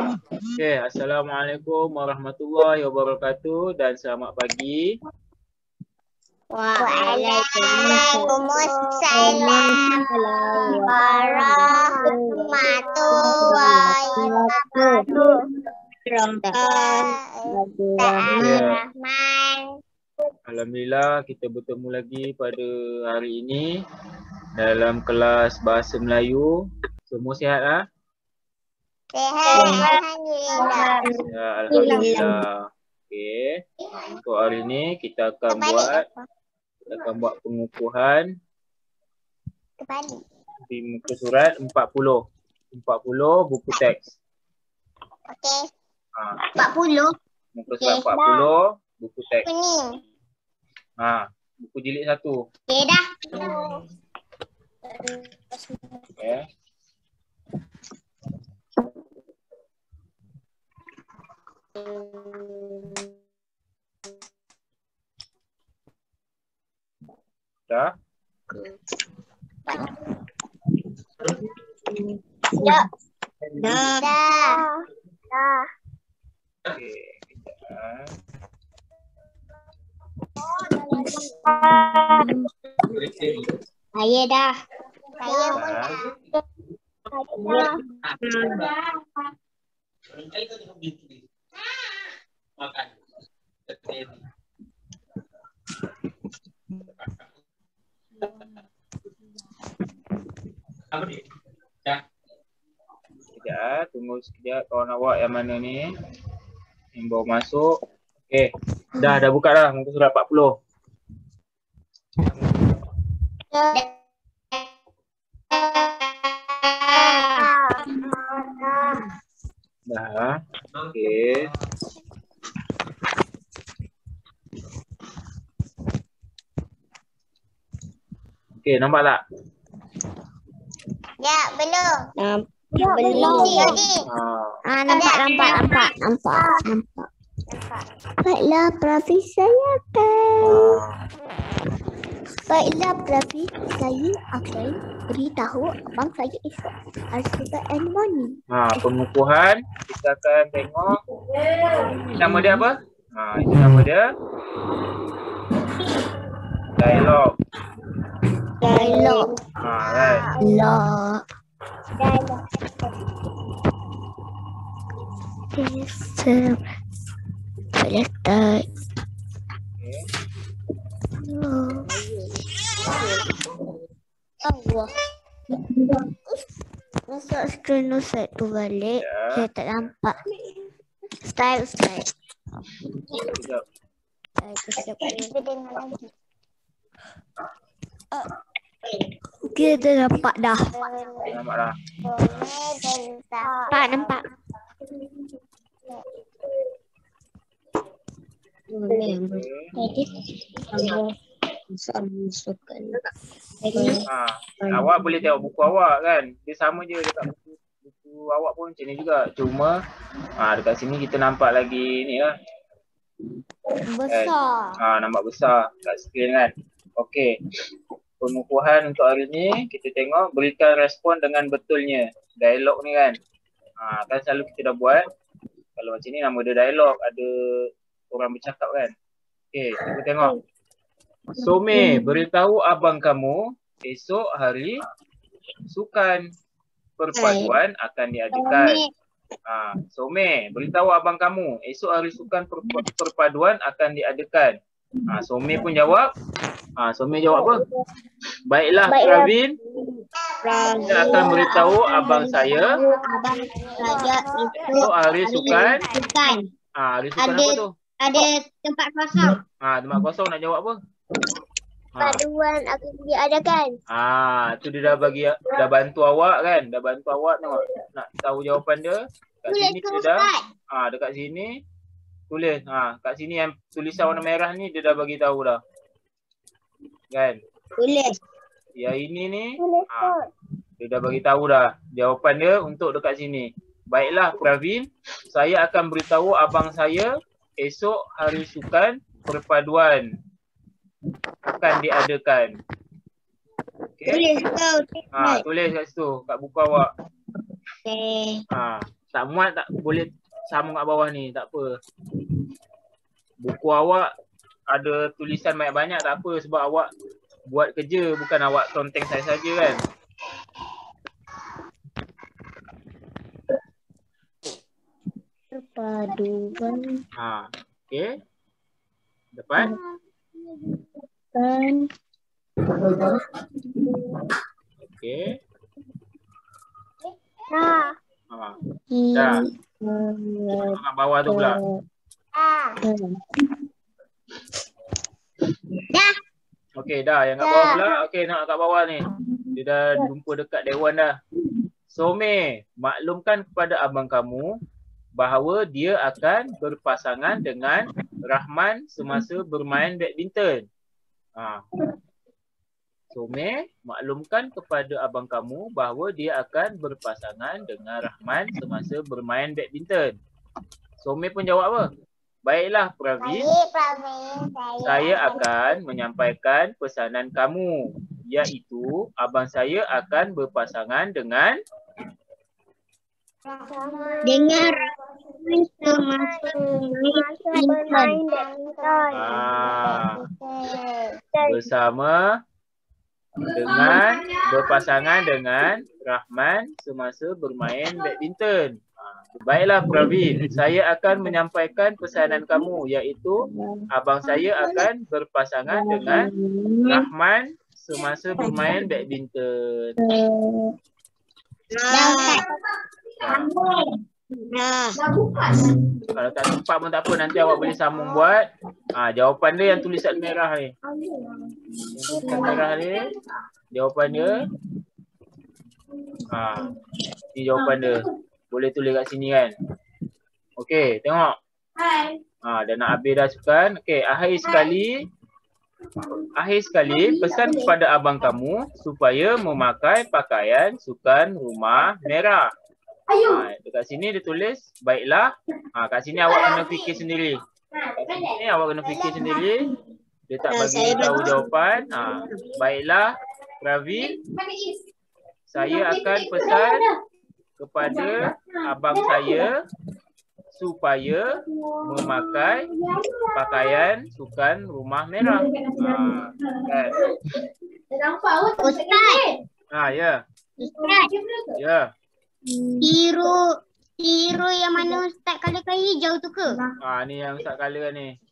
Okey, Assalamualaikum warahmatullahi wabarakatuh dan selamat pagi. Waalaikumsalam warahmatullahi wabarakatuh. Alhamdulillah kita bertemu lagi pada hari ini dalam kelas Bahasa Melayu. Semua sihat ah? Sehat, alhamdulillah. Ya, alhamdulillah. Okey. Untuk hari ini kita akan buat pengukuhan di muka surat 40. 40 buku teks. Okey. 40. Muka surat 40 buku teks. Ini. Buku jilid 1. Okey dah. Okey. Dah? Ya. Dah. Okey. Kejap. Saya dah. Sekejap, tunggu sekejap kawan awak yang mana ni yang baru masuk. Okey, dah buka dah muka surat 40. Dah. Okey. Okey, nampak tak? Ya, belum. Belum. Jadi. Nampak. Baiklah, Profi, saya akan beritahu abang saya esok Al-Sibah and Morning. Pengukuhan kita akan tengok nama dia apa? Itu nama dia dialog. Right. Selesai. Allah. Masuk screen set tu balik. Saya tak nampak. Style. Sekejap. Okey, dah nampak dah. Nampak dah. Nampak. Awak boleh tengok buku awak kan. Dia sama je dekat buku awak pun macam ni juga. Cuma dekat sini kita nampak lagi ni lah. Besar. Nampak besar kat skrin kan. Okey. Pengukuhan untuk hari ni kita tengok berikan respon dengan betulnya. Dialog ni kan. Kan selalu kita dah buat. Kalau macam ni nama dia dialog, ada orang bercakap kan. Okey, kita tengok. Some, beritahu abang kamu esok hari sukan perpaduan akan diadakan. Some, beritahu abang kamu esok hari sukan perpaduan akan diadakan. Some pun jawab. Some jawab apa? Baiklah, Pravin. Saya akan beritahu abang saya esok hari sukan. Hari sukan apa tu? Ada tempat kosong. Tempat kosong nak jawab apa? Perpaduan akan diadakan. Tu dia dah bantu awak kan? Dah bantu awak nak tahu jawapan dia. Kat sini dia dah. Dekat sini tulis. Kat sini yang tulisan warna merah ni dia dah bagi tahu dah. Kan? Tulis. Yang ini ni dia dah bagi tahu dah jawapan dia untuk dekat sini. Baiklah Pravin, saya akan beritahu abang saya esok hari sukan perpaduan akan diadakan. Okay. Tulis kau. Tulis kat situ kat buku awak. Okay. Tak tak muat tak boleh sambung kat bawah ni, tak apa. Buku awak ada tulisan banyak-banyak tak apa sebab awak buat kerja, bukan awak conteng saya saja kan. Perpaduan. Okey. Dapat? Dan. Okey. Dah. Dah. Kat bawah tu pula. Dah. Okey dah, yang kat bawah pula. Okey, nak kat bawah ni. Dia dah jumpa dekat dewan dah. Some, maklumkan kepada abang kamu bahawa dia akan berpasangan dengan Rahman semasa bermain badminton. Some, maklumkan kepada abang kamu bahawa dia akan berpasangan dengan Rahman semasa bermain badminton. Some pun jawab apa? Baiklah Pravin, saya akan menyampaikan pesanan kamu, iaitu abang saya akan berpasangan dengan Rahman semasa bermain badminton. Bersama dengan berpasangan dengan Rahman semasa bermain badminton. Baiklah Pravin, saya akan menyampaikan pesanan kamu, iaitu abang saya akan berpasangan dengan Rahman semasa bermain badminton. Kalau tak sempat pun tak apa, nanti awak boleh sambung buat. Jawapan dia yang tulisan merah ni. Yang tulisan merah ni, jawapan dia. Ni jawapan dia. Boleh tulis kat sini kan. Okey, tengok. Dah nak habis dah sukan. Okey, akhir sekali pesan kepada abang kamu supaya memakai pakaian sukan rumah merah. Dekat sini dia tulis baiklah. Kat sini awak kena fikir sendiri. Kat sini awak kena fikir sendiri. Dia tak bagi tahu jawapan. Baiklah Pravin, saya akan pesan kepada abang saya supaya memakai pakaian sukan rumah merah. Kan? Ya. Ya. Hero yang mana Ustaz colour hijau tu ke? Ni yang Ustaz colour ni.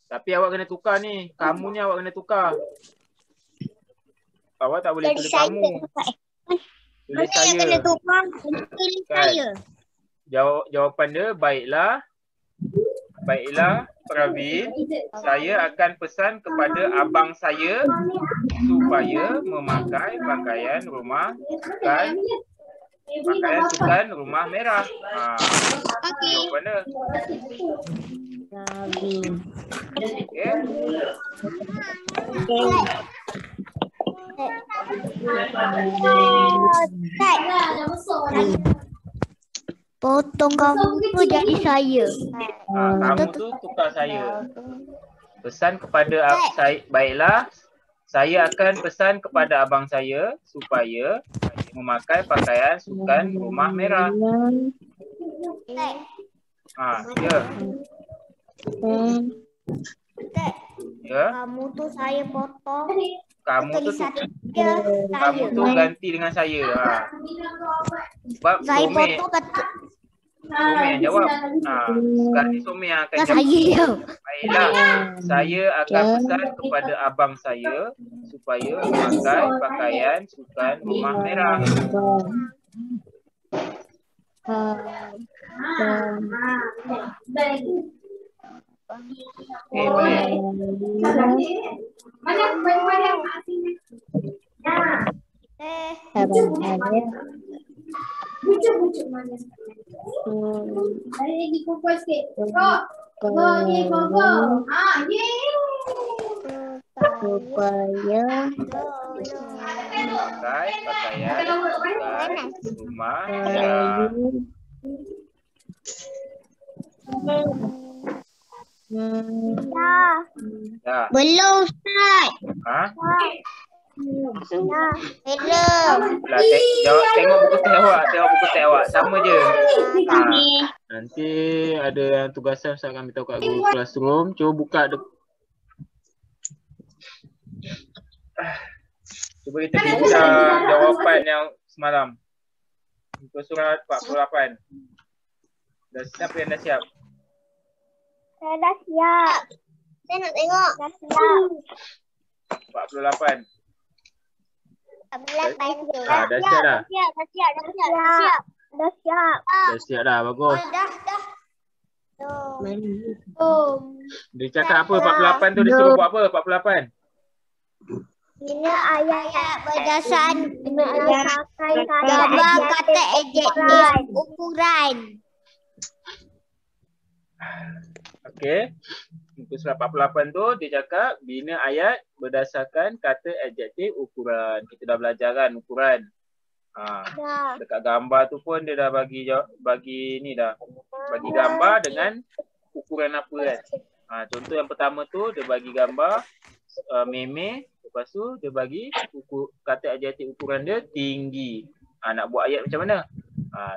Tapi awak kena tukar ni. Kamu ni awak kena tukar. Awak tak boleh tulis kamu. Tulis saya. Kena tukar. Tulis saya. Jawapan dia baiklah. Baiklah Pravin, saya akan pesan kepada abang saya supaya memakai pakaian sukan rumah merah. Jawapan dia. Potong kamu tu jadi saya. Kamu tu tukar saya. Pesan kepada saya, baiklah. Saya akan pesan kepada abang saya supaya memakai pakaian sukan rumah merah. Ya. Ya. Kamu tu saya potong. Kamu tu ganti dengan saya. Sebab Saya Some potong yang jawab. Sekarang ni Some yang akan jawab. saya. Baiklah, saya akan pesan kepada abang saya supaya memakai pakaian sukan rumah merah. Okay, boleh. Bucuk mana? Ada lagi kumpul sikit. Go. Supaya Pakai pakaian sukan rumah merah. Belum Ustaz. Lah, tengok buku teks awak. Tengok buku teks awak. Sama je. Nanti ada yang tugasan saya akan beritahu kat Google Classroom. Cuba buka. Cuba kita bincang jawapan yang semalam. Muka surat 48. Siapa yang dah siap? Saya dah siap. Saya nak tengok. Dah siap. 48. Dah siap dah? Dah siap. Dah siap dah, bagus. Dia cakap apa 48 tu, dia suruh buat apa 48? Bina ayat berdasarkan gambar kata adjektif ukuran. Okey. Muka surat 48 tu dia cakap bina ayat berdasarkan kata adjektif ukuran. Kita dah belajar kan ukuran. Dekat gambar tu pun dia dah bagi ni dah. Bagi gambar dengan ukuran apa kan. Contoh yang pertama tu dia bagi gambar meme. Lepas tu dia bagi kata adjektif ukuran dia tinggi. Nak buat ayat macam mana?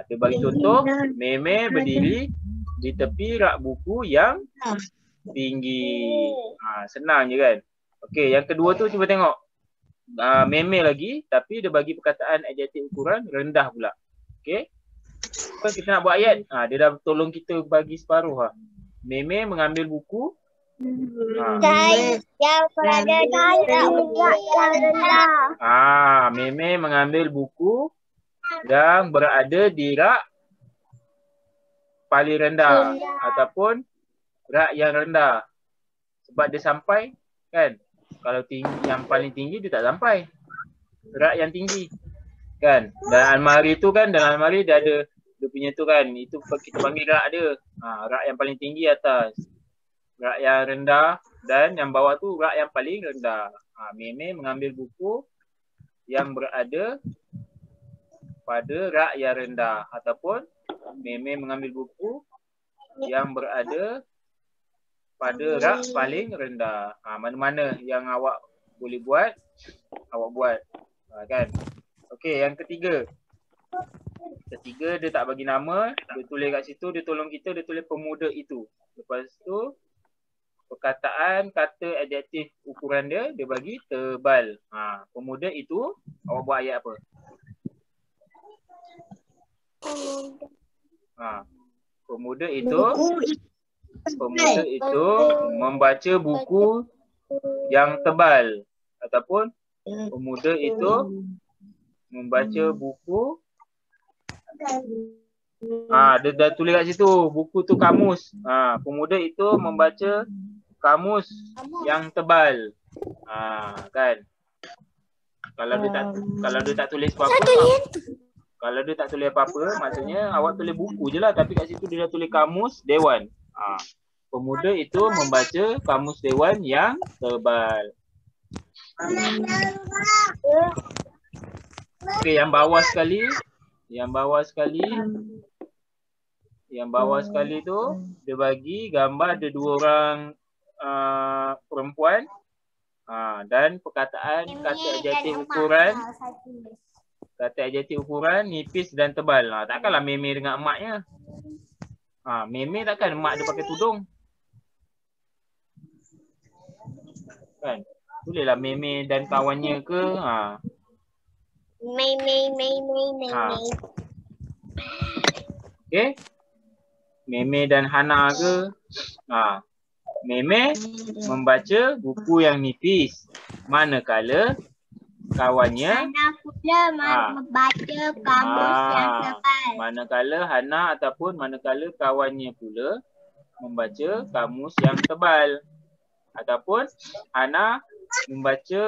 Dia bagi contoh meme berdiri di tepi rak buku yang tinggi. Senang je kan. Okey, yang kedua tu cuba tengok. Meme lagi tapi dia bagi perkataan adjektif ukuran rendah pula. Okey. Lepas kita nak buat ayat, dia dah tolong kita bagi separuh. Meme mengambil buku Yang berada di rak yang rendah. Meme mengambil buku yang berada di rak paling rendah ataupun rak yang rendah. Sebab dia sampai kan. Kalau yang paling tinggi dia tak sampai. Rak yang tinggi. Kan? Dan almari tu kan, dalam almari dia ada dia punya tu kan. Itu kita panggil rak dia. Rak yang paling tinggi atas. Rak yang rendah dan yang bawah tu rak yang paling rendah. Meme mengambil buku yang berada pada rak yang rendah ataupun Meme mengambil buku yang berada pada rak paling rendah. Mana-mana yang awak boleh buat, awak buat. Kan? Okey, yang ketiga. Ketiga dia tak bagi nama, dia tulis kat situ, dia tolong kita, dia tulis pemuda itu. Lepas tu perkataan kata adjektif ukuran dia bagi tebal. Pemuda itu awak buat ayat apa? Pemuda itu membaca buku yang tebal ataupun pemuda itu membaca buku dia dah tulis kat situ buku tu kamus. Pemuda itu membaca kamus yang tebal. Kan? Kalau dia tak tulis apa-apa, kalau dia tak tulis apa-apa, maksudnya awak tulis buku je lah. Tapi kat situ dia dah tulis kamus dewan. Pemuda itu membaca kamus dewan yang tebal. Okey, yang bawah sekali. Yang bawah sekali tu dia bagi gambar ada dua orang perempuan dan perkataan kata adjektif ukuran. Kata adjektif ukuran nipis dan tebal. Takkanlah Meme dengan emaknya. Meme takkan emak dia pakai tudung. Kan? Bolehlah Meme dan kawannya ke. Okey. Meme dan Hana ke. Meme membaca buku yang nipis. Manakala kawannya Hana pula membaca kamus yang tebal. Manakala Hana ataupun manakala kawannya pula membaca kamus yang tebal. Ataupun Hana membaca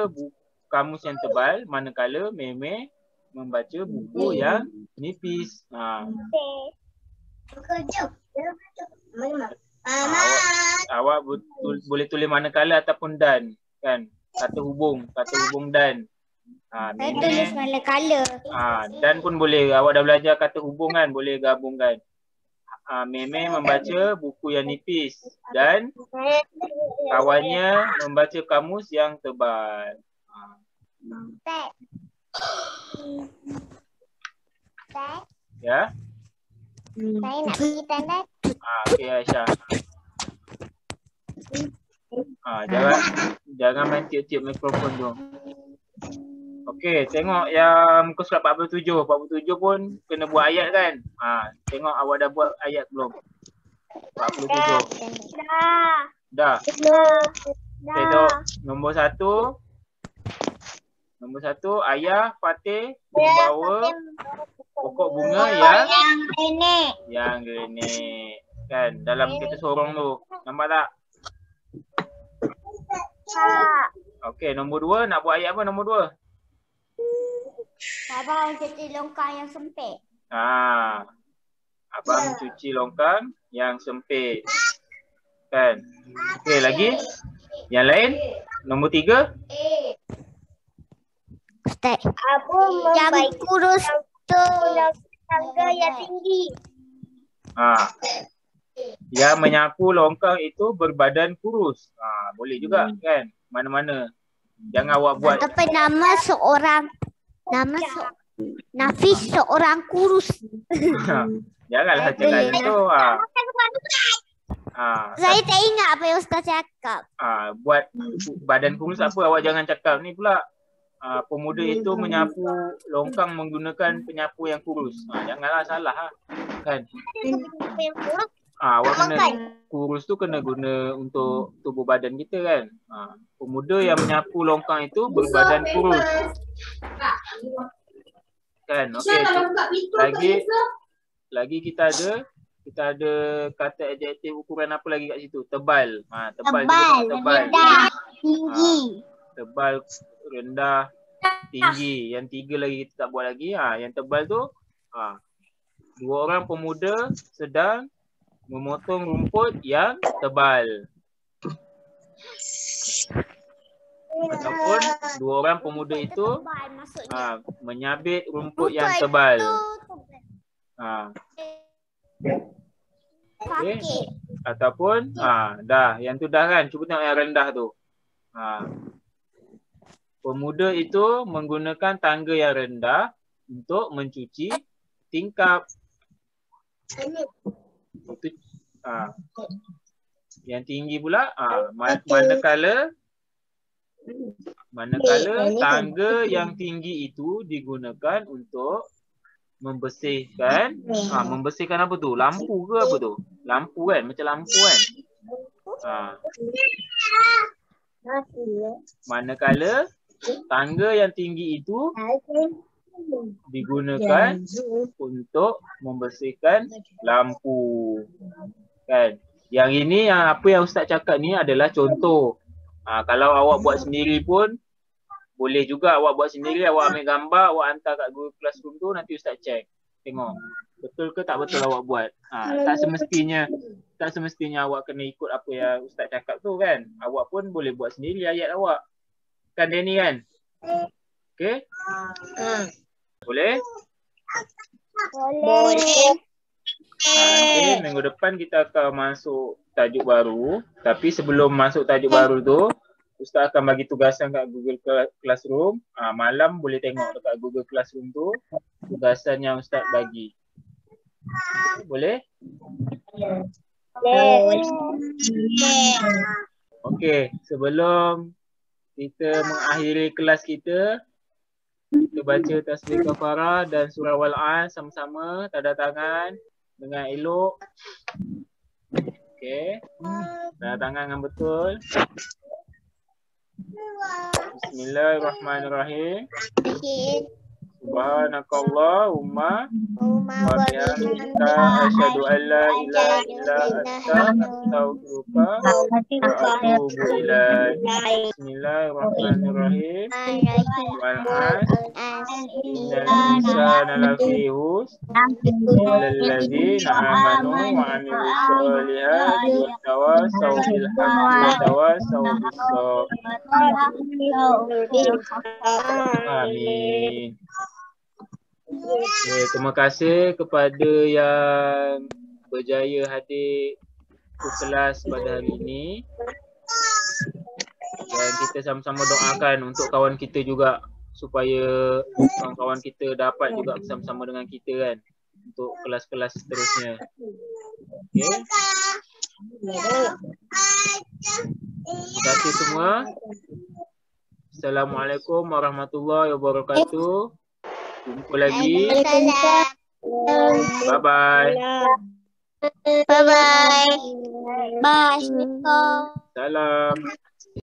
kamus yang tebal manakala Meme membaca buku yang nipis. Awak boleh tulis manakala ataupun dan kan, kata hubung dan. Saya tulis manakala. Dan pun boleh, awak dah belajar kata hubung kan, boleh gabungkan. Meme membaca buku yang nipis dan kawannya membaca kamus yang tebal. Ya. Saya nak pergi tanda. Okey Aisyah. Jangan main tiup-tiup mikrofon tu. Okey, tengok yang muka surat 47. 47 pun kena buat ayat kan? Tengok awak dah buat ayat belum? 47. Dah. Tengok nombor 1. Nombor 1, ayah Fatih membawa pokok bunga yang genik. Kan dalam kereta sorong tu. Nampak tak? Okey, nombor 2 nak buat ayat apa nombor 2? Abang cuci longkang yang sempit. Abang cuci longkang yang sempit. Kan? Okey, lagi? Yang lain? Nombor 3? Ustaz. Yang kurus tu tangga yang tinggi. Yang menyapu longkang itu berbadan kurus. Boleh juga kan? Mana-mana. Jangan awak buat. Tapi Nafis seorang kurus. Janganlah cakap itu. Saya tak ingat apa yang Ustaz cakap. Buat badan kurus apa awak jangan cakap ni pula. Pemuda itu menyapu longkang menggunakan penyapu yang kurus. Janganlah salah kan. Awak kena kurus tu kena guna untuk tubuh badan kita kan. Pemuda yang menyapu longkang itu berbadan kurus. Kan. Okey. Lagi kita ada kata adjektif ukuran apa lagi kat situ? Tebal. Tebal, rendah, tinggi. Tebal, rendah, tinggi. Yang 3 lagi kita tak buat lagi. Yang tebal tu 2 orang pemuda sedang memotong rumput yang tebal. Ataupun 2 orang pemuda itu menyabit rumput yang tebal. Okay. Ataupun dah, yang tu dah kan. Cuba tengok yang rendah tu. Pemuda itu menggunakan tangga yang rendah untuk mencuci tingkap. Itu, yang tinggi pula manakala tangga yang tinggi itu digunakan untuk membersihkan. Membersihkan apa tu? Lampu ke apa tu? Lampu kan? Macam lampu kan? Manakala tangga yang tinggi itu digunakan untuk membersihkan lampu. Kan? Yang ini apa yang Ustaz cakap ni adalah contoh. Kalau awak buat sendiri pun boleh juga awak buat sendiri, awak ambil gambar, awak hantar kat Google Classroom tu, nanti Ustaz check. Tengok betul ke tak betul awak buat. Tak semestinya awak kena ikut apa yang Ustaz cakap tu kan. Awak pun boleh buat sendiri ayat awak. Kan Danny kan? Okey? Boleh? Boleh. Nanti minggu depan kita akan masuk tajuk baru. Tapi sebelum masuk tajuk baru tu, Ustaz akan bagi tugasan kat Google Classroom. Malam boleh tengok dekat Google Classroom tu tugasan yang Ustaz bagi. Boleh? Boleh. Okey, sebelum kita mengakhiri kelas kita baca tasbih kafarah dan surah Wal-'Asr sama-sama, tanda tangan dengan elok. Okey. Tanda tangan dengan betul. Bismillahirrahmanirrahim. Subhanakallahumma wa bihamdika asyhadu an la ilaha illa anta astaghfiruka wa atubu ilaik. Bismillahirrahmanirrahim. Innal insana lafi khusr illa allazina amanu wa 'amilus solihati wa tawassaw bil haqqi wa tawassaw bis sabr. Amin. Terima kasih kepada yang berjaya hadir ke kelas pada hari ini. Dan kita sama-sama doakan untuk kawan kita juga supaya kawan-kawan kita dapat juga bersama-sama dengan kita kan untuk kelas-kelas seterusnya. Okey. Terima kasih semua. Assalamualaikum warahmatullahi wabarakatuh. Jumpa lagi. Bye-bye. Bye-bye. Bye. Assalamualaikum. Salam.